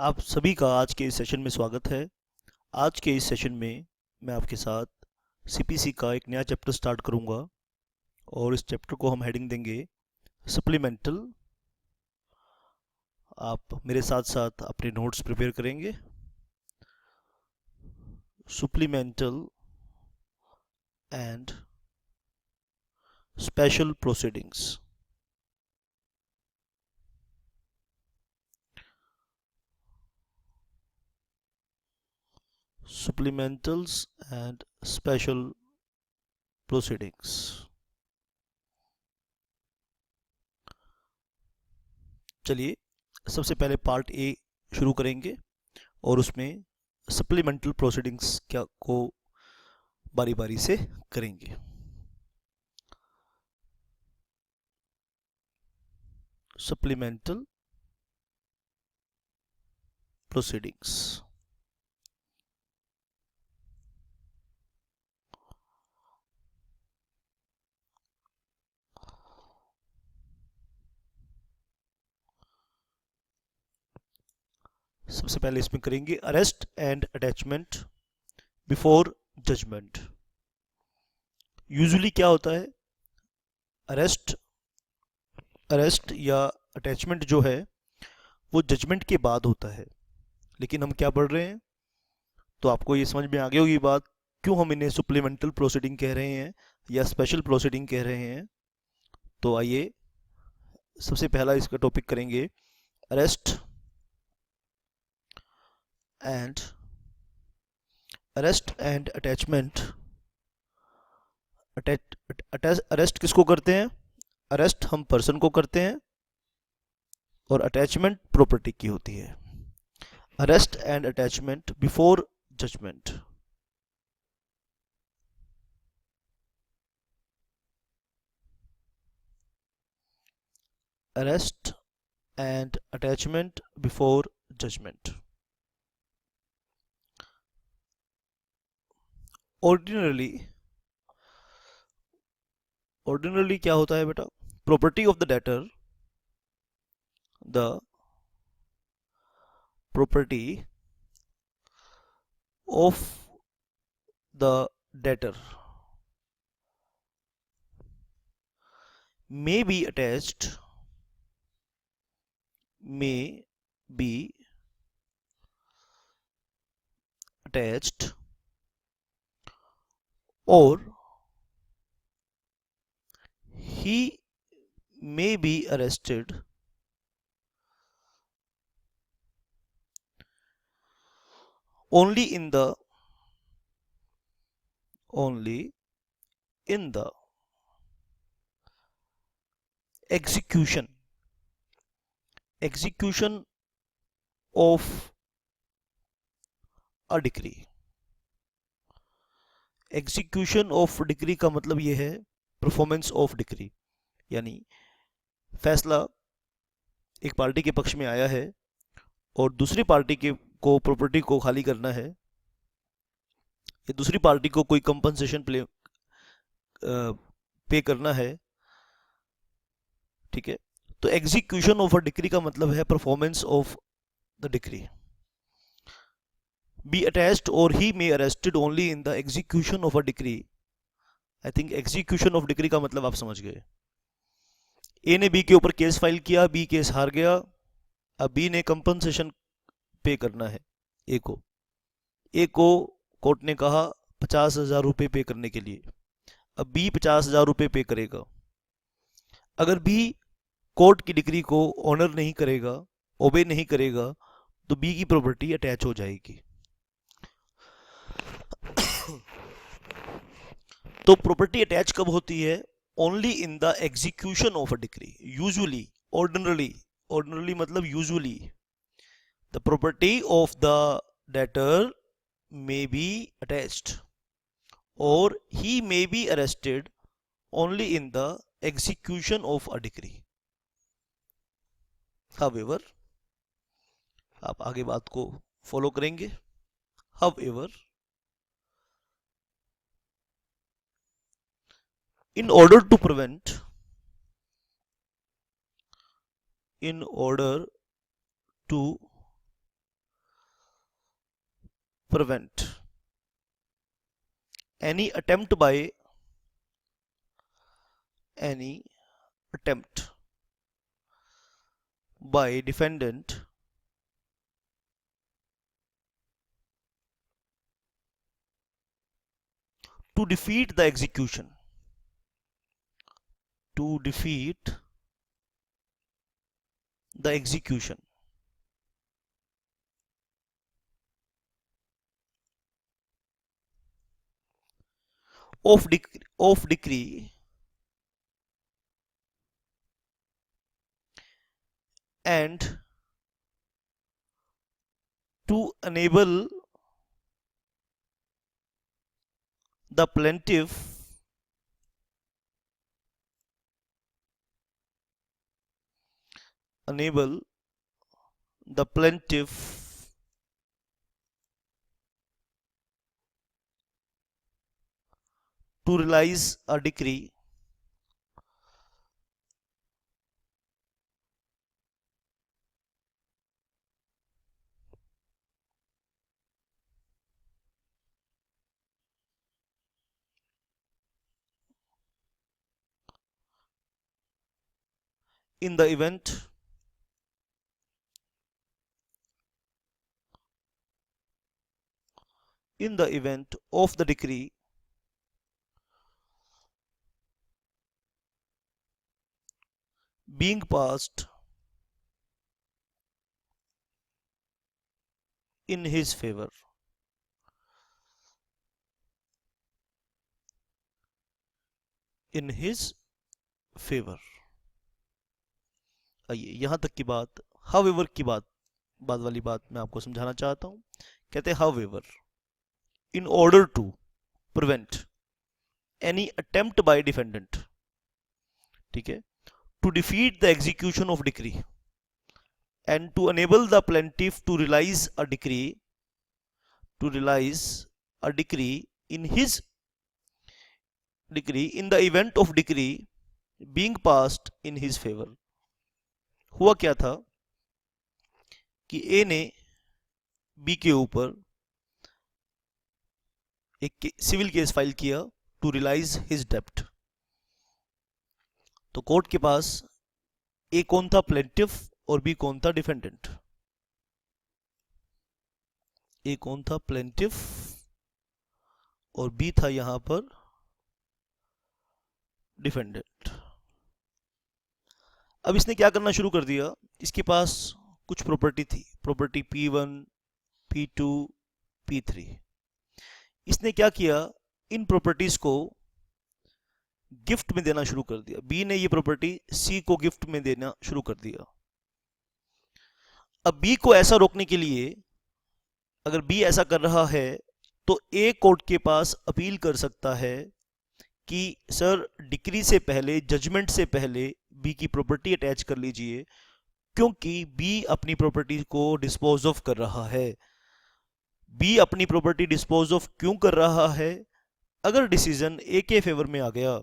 आप सभी का आज के इस सेशन में स्वागत है। आज के इस सेशन में मैं आपके साथ सीपीसी का एक नया चैप्टर स्टार्ट करूंगा और इस चैप्टर को हम हेडिंग देंगे सप्लीमेंटल। आप मेरे साथ साथ अपने नोट्स प्रिपेयर करेंगे। Supplemental and special proceedings. supplementals and special proceedings। चलिए सबसे पहले पार्ट ए शुरू करेंगे और उसमें सप्लीमेंटल प्रोसीडिंग्स क्या को बारी बारी से करेंगे। Supplemental proceedings. सबसे पहले इसमें करेंगे arrest and attachment before judgement. Usually क्या होता है, अरेस्ट अरेस्ट या अटैचमेंट जो है वो जजमेंट के बाद होता है, लेकिन हम क्या पढ़ रहे हैं तो आपको ये समझ में आ गई होगी बात, क्यों हम इन्हें सप्लीमेंटल प्रोसीडिंग कह रहे हैं या स्पेशल प्रोसीडिंग कह रहे हैं। तो आइए सबसे पहला इसका टॉपिक करेंगे अरेस्ट एंड अटैचमेंट। अरेस्ट किसको करते हैं? अरेस्ट हम पर्सन को करते हैं और अटैचमेंट प्रॉपर्टी की होती है। Arrest and attachment before judgement. Arrest and attachment before judgement. Ordinarily क्या होता है बेटा? Property of the debtor, the property of the debtor may be attached or he may be arrested only in the execution of a decree। Execution of decree का मतलब ये है performance of decree, यानी फैसला एक पार्टी के पक्ष में आया है और दूसरी पार्टी के को प्रॉपर्टी को खाली करना है या दूसरी पार्टी को कोई कंपनसेशन पे करना है, ठीक है। तो एग्जीक्यूशन ऑफ अ डिक्री का मतलब है performance of the decree. Be attached और he may arrested only in the execution of a decree. I think execution of decree का मतलब आप समझ गए। ए ने बी के ऊपर केस फाइल किया, बी केस हार गया, अब बी ने कंपनसेशन पे करना है ए को। ए को कोर्ट ने कहा 50,000 रुपये पे करने के लिए। अब बी 50,000 रुपये पे करेगा। अगर बी कोर्ट की डिक्री को ऑनर नहीं करेगा, ओबे नहीं करेगा, तो बी की प्रॉपर्टी अटैच हो जाएगी। तो प्रॉपर्टी अटैच कब होती है? Only in the execution of a decree. Usually, ordinarily मतलब usually the property of the debtor may be attached or he may be arrested only in the execution of a decree। however, आप आगे बात को follow करेंगे। however, in order to prevent prevent any attempt by defendant to defeat the execution of decree and to enable the plaintiff to realize a decree in the event of the decree being passed in his favor. आइए यहां तक की बात however की बात वाली बात मैं आपको समझाना चाहता हूं। कहते हैं however in order to prevent any attempt by defendant, ठीक है, to defeat the execution of decree and to enable the plaintiff to realize a decree in the event of decree being passed in his favor। हुआ क्या था कि ए ने B के ऊपर एक सिविल केस फाइल किया टू रियलाइज हिज डेप्ट। तो कोर्ट के पास ए कौन था, प्लेंटिफ, और बी कौन था, डिफेंडेंट। ए कौन था, प्लेंटिफ, और बी था यहां पर डिफेंडेंट। अब इसने क्या करना शुरू कर दिया, इसके पास कुछ प्रॉपर्टी थी, प्रॉपर्टी P1, P2, P3। इसने क्या किया, इन प्रॉपर्टीज को गिफ्ट में देना शुरू कर दिया। बी ने ये प्रॉपर्टी सी को गिफ्ट में देना शुरू कर दिया। अब बी को ऐसा रोकने के लिए, अगर बी ऐसा कर रहा है तो ए कोर्ट के पास अपील कर सकता है कि सर डिक्री से पहले, जजमेंट से पहले बी की प्रॉपर्टी अटैच कर लीजिए, क्योंकि बी अपनी प्रॉपर्टी को डिस्पोज ऑफ कर रहा है। बी अपनी प्रॉपर्टी डिस्पोज ऑफ क्यों कर रहा है, अगर डिसीजन ए के फेवर में आ गया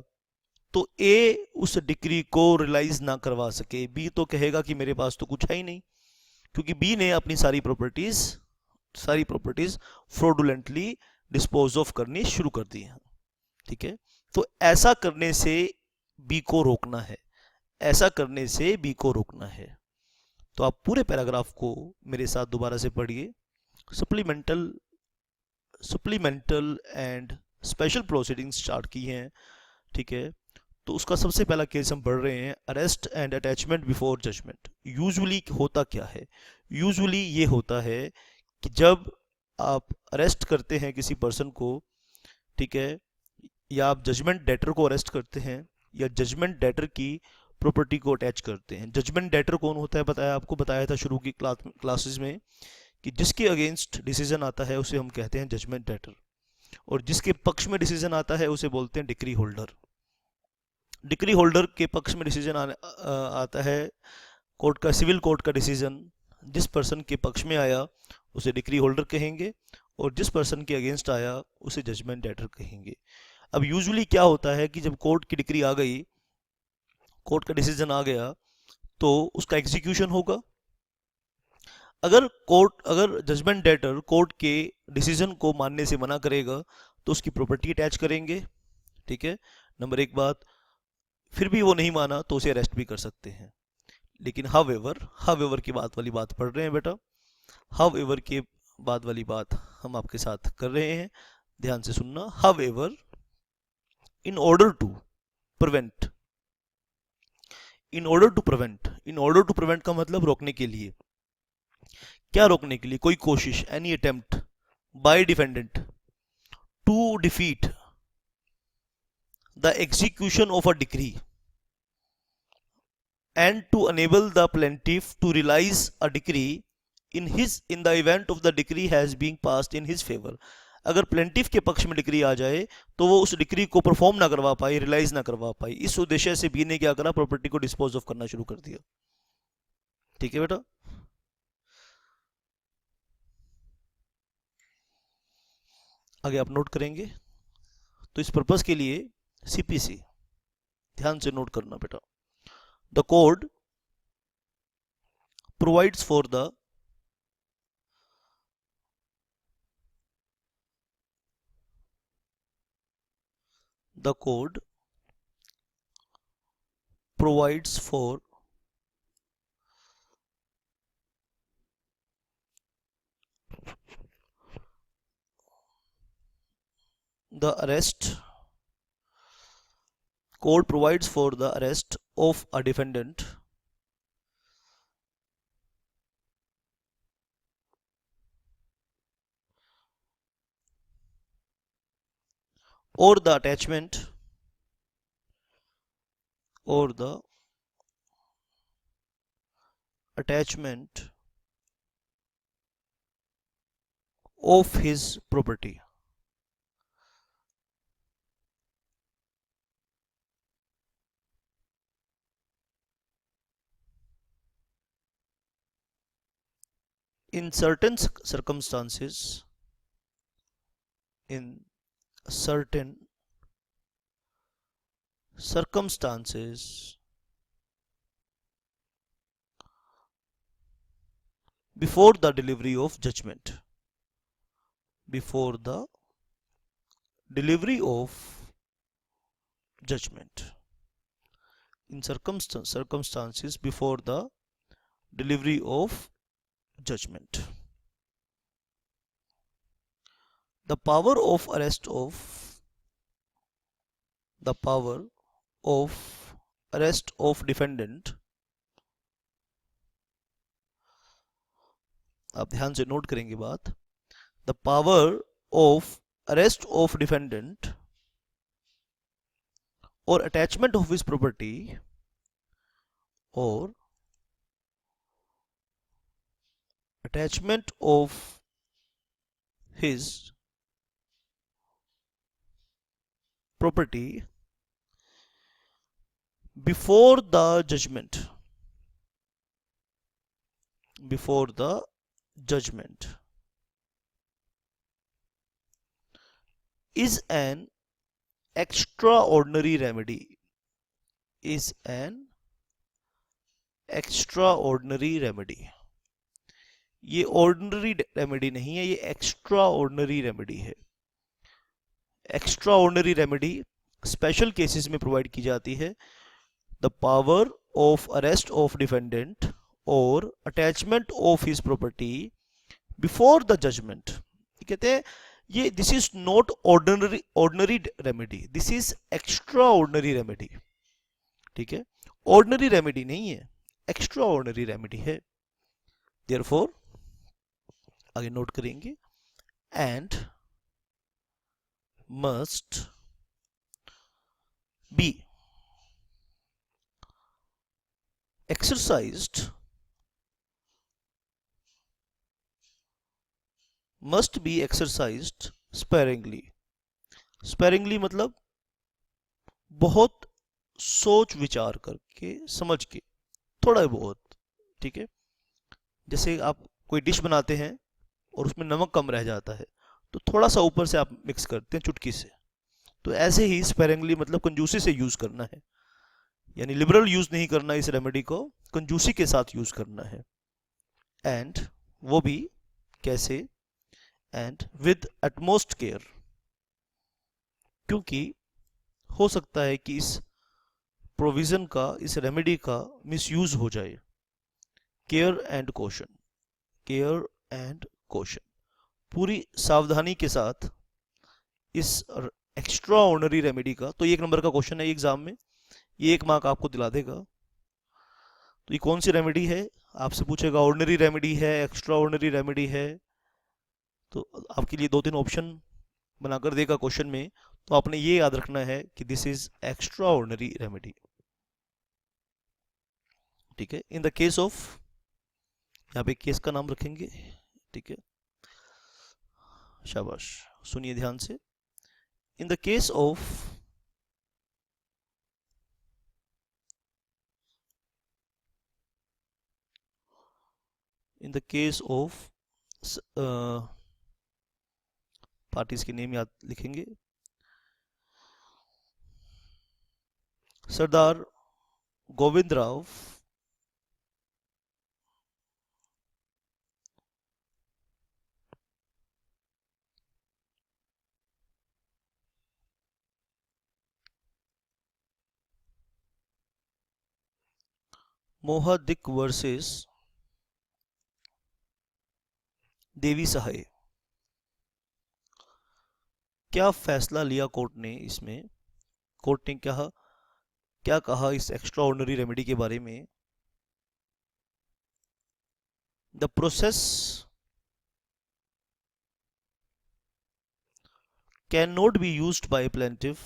तो ए उस डिक्री को रियलाइज ना करवा सके। बी तो कहेगा कि मेरे पास तो कुछ है ही नहीं, क्योंकि बी ने अपनी सारी प्रॉपर्टीज फ्रॉडुलेंटली डिस्पोज ऑफ करनी शुरू कर दी है। ठीक है, तो ऐसा करने से बी को रोकना है, ऐसा करने से बी को रोकना है। तो आप पूरे पैराग्राफ को मेरे साथ दोबारा से पढ़िए। Supplemental and special proceedings start की हैं। ठीक है, तो उसका सबसे पहला केस हम पढ़ रहे हैं, arrest and attachment before judgement. Usually होता क्या है, यूजुअली ये होता है कि जब आप अरेस्ट करते हैं किसी पर्सन को, ठीक है, या आप जजमेंट डेटर को अरेस्ट करते हैं, या जजमेंट डेटर की प्रॉपर्टी को अटैच करते हैं। जजमेंट डेटर कौन होता है, बताया था शुरू की क्लासेस में कि जिसके अगेंस्ट डिसीजन आता है उसे हम कहते हैं जजमेंट डेटर, और जिसके पक्ष में डिसीजन आता है उसे बोलते हैं डिक्री होल्डर। डिक्री होल्डर के पक्ष में डिसीजन आता है कोर्ट का, सिविल कोर्ट का डिसीजन जिस पर्सन के पक्ष में आया उसे डिक्री होल्डर कहेंगे, और जिस पर्सन के अगेंस्ट आया उसे जजमेंट डेटर कहेंगे। अब यूजुअली क्या होता है कि जब कोर्ट की डिक्री आ गई, कोर्ट का डिसीजन आ गया, तो उसका एग्जीक्यूशन होगा। अगर जजमेंट डेटर कोर्ट के डिसीजन को मानने से मना करेगा तो उसकी प्रॉपर्टी अटैच करेंगे, ठीक है, नंबर एक बात। फिर भी वो नहीं माना तो उसे अरेस्ट भी कर सकते हैं। लेकिन हावेवर की बात वाली बात पढ़ रहे हैं बेटा, हावेवर के बाद वाली बात हम आपके साथ कर रहे हैं, ध्यान से सुनना। However in order to prevent, in order to prevent का मतलब रोकने के लिए। क्या रोकने के लिए? कोई कोशिश, any attempt by defendant to defeat the execution of a decree and to enable the plaintiff to realize a decree in the event of the decree has been passed in his favor। अगर plaintiff के पक्ष में decree आ जाए तो वो उस decree को perform ना करवा पाए, रियलाइज ना करवा पाए। इस उद्देश्य से बी ने क्या करा, प्रॉपर्टी को डिस्पोज ऑफ करना शुरू कर दिया। ठीक है बेटा, आगे आप नोट करेंगे। तो इस पर्पस के लिए सीपीसी ध्यान से नोट करना बेटा। The code provides for the code provides for the arrest, code provides for the arrest of a defendant or the attachment of his property। In certain circumstances, before the delivery of judgment, in circumstances before the delivery of judgment, the power of arrest of defendant, आप ध्यान से note करेंगे बात, the power of arrest of defendant or attachment of his property or attachment of his property before the judgment is an extraordinary remedy, ये ordinary remedy नहीं है, ये extraordinary remedy है। Extraordinary remedy special cases में provide की जाती है। The power of arrest of defendant और attachment of his property before the judgment. कहते हैं ये this is not ordinary remedy, this is extraordinary remedy. ठीक है, ऑर्डिनरी रेमेडी नहीं है, एक्स्ट्रा ऑर्डिनरी रेमेडी है। देयरफॉर आगे नोट करेंगे, and must be exercised sparingly मतलब बहुत सोच विचार करके, समझ के, थोड़ा बहुत। ठीक है, जैसे आप कोई डिश बनाते हैं और उसमें नमक कम रह जाता है तो थोड़ा सा ऊपर से आप मिक्स करते हैं चुटकी से, तो ऐसे ही स्पेरिंगली मतलब कंजूसी से यूज करना है, यानी लिबरल यूज नहीं करना, इस रेमेडी को कंजूसी के साथ यूज करना है। एंड वो भी कैसे, एंड विद utmost केयर, क्योंकि हो सकता है कि इस प्रोविजन का, इस रेमेडी का मिसयूज हो जाए। Care and caution, care and caution, पूरी सावधानी के साथ इस एक्स्ट्रा ऑर्डिनरी रेमेडी का। तो ये 1 नंबर का क्वेश्चन है एग्जाम में, ये 1 मार्क आपको दिला देगा। तो ये कौन सी रेमेडी है आपसे पूछेगा, ऑर्डिनरी रेमेडी है, एक्स्ट्रा ऑर्डिनरी रेमेडी है। तो आपके लिए 2-3 ऑप्शन बनाकर देगा क्वेश्चन में, तो आपने ये याद रखना है कि this is extraordinary remedy. ठीक है, इन द केस ऑफ, यहाँ पे केस का नाम रखेंगे। ठीक है, शाबाश, सुनिए ध्यान से। In the case of parties के नेम याद लिखेंगे। सरदार गोविंद राव मोहद्दिक वर्सेस देवी सहाय। क्या फैसला लिया कोर्ट ने इसमें, कोर्ट ने क्या कहा इस एक्स्ट्रा ऑर्डिनरी रेमेडी के बारे में। The process can not be used bye plaintiff,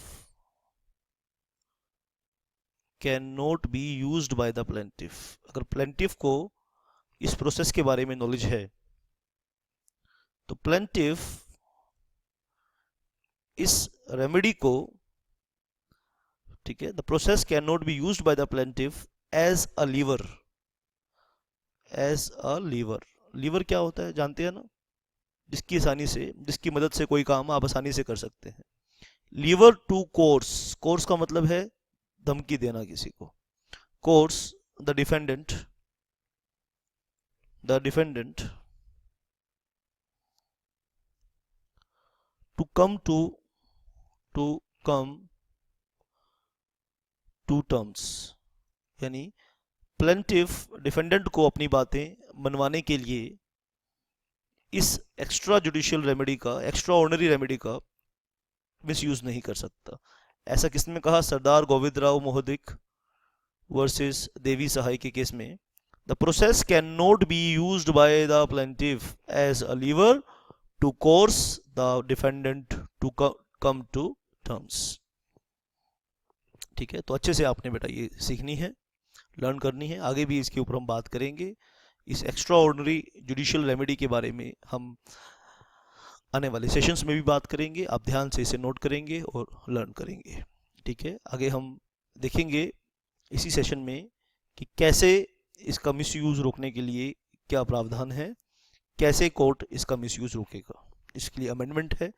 can not be used by the plaintiff. अगर प्लेंटिफ को इस प्रोसेस के बारे में नॉलेज है तो प्लेंटिफ इस रेमेडी को, ठीक है, the process can not be used by the plaintiff as a lever, as a lever. Lever क्या होता है जानते हैं ना, जिसकी मदद से कोई काम आप आसानी से कर सकते हैं। लीवर टू कोर्स, कोर्स का मतलब है धमकी देना किसी को। Coerce the defendant to come to terms, यानी प्लेंटिफ डिफेंडेंट को अपनी बातें मनवाने के लिए इस एक्स्ट्रा जुडिशियल रेमेडी का, एक्स्ट्रा ऑर्डिनरी रेमेडी का मिसयूज नहीं कर सकता। ऐसा किसने कहा, सरदार गोविंद राव मोहद्दिक वर्सेस देवी सहाय के केस में। The process can not be used by the plaintiff as a lever to coerce the defendant to come to terms. ठीक है, तो अच्छे से आपने बेटा ये सीखनी है, लर्न करनी है। आगे भी इसके ऊपर हम बात करेंगे। इस एक्स्ट्रा ऑर्डिनरी जुडिशियल रेमेडी के बारे में हम आने वाले सेशंस में भी बात करेंगे। आप ध्यान से इसे नोट करेंगे और लर्न करेंगे। ठीक है, आगे हम देखेंगे इसी सेशन में कि कैसे इसका मिसयूज रोकने के लिए क्या प्रावधान है, कैसे कोर्ट इसका मिसयूज रोकेगा। इसके लिए अमेंडमेंट है,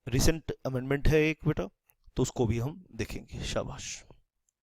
रिसेंट अमेंडमेंट है एक बेटा, तो उसको भी हम देखेंगे। शाबाश।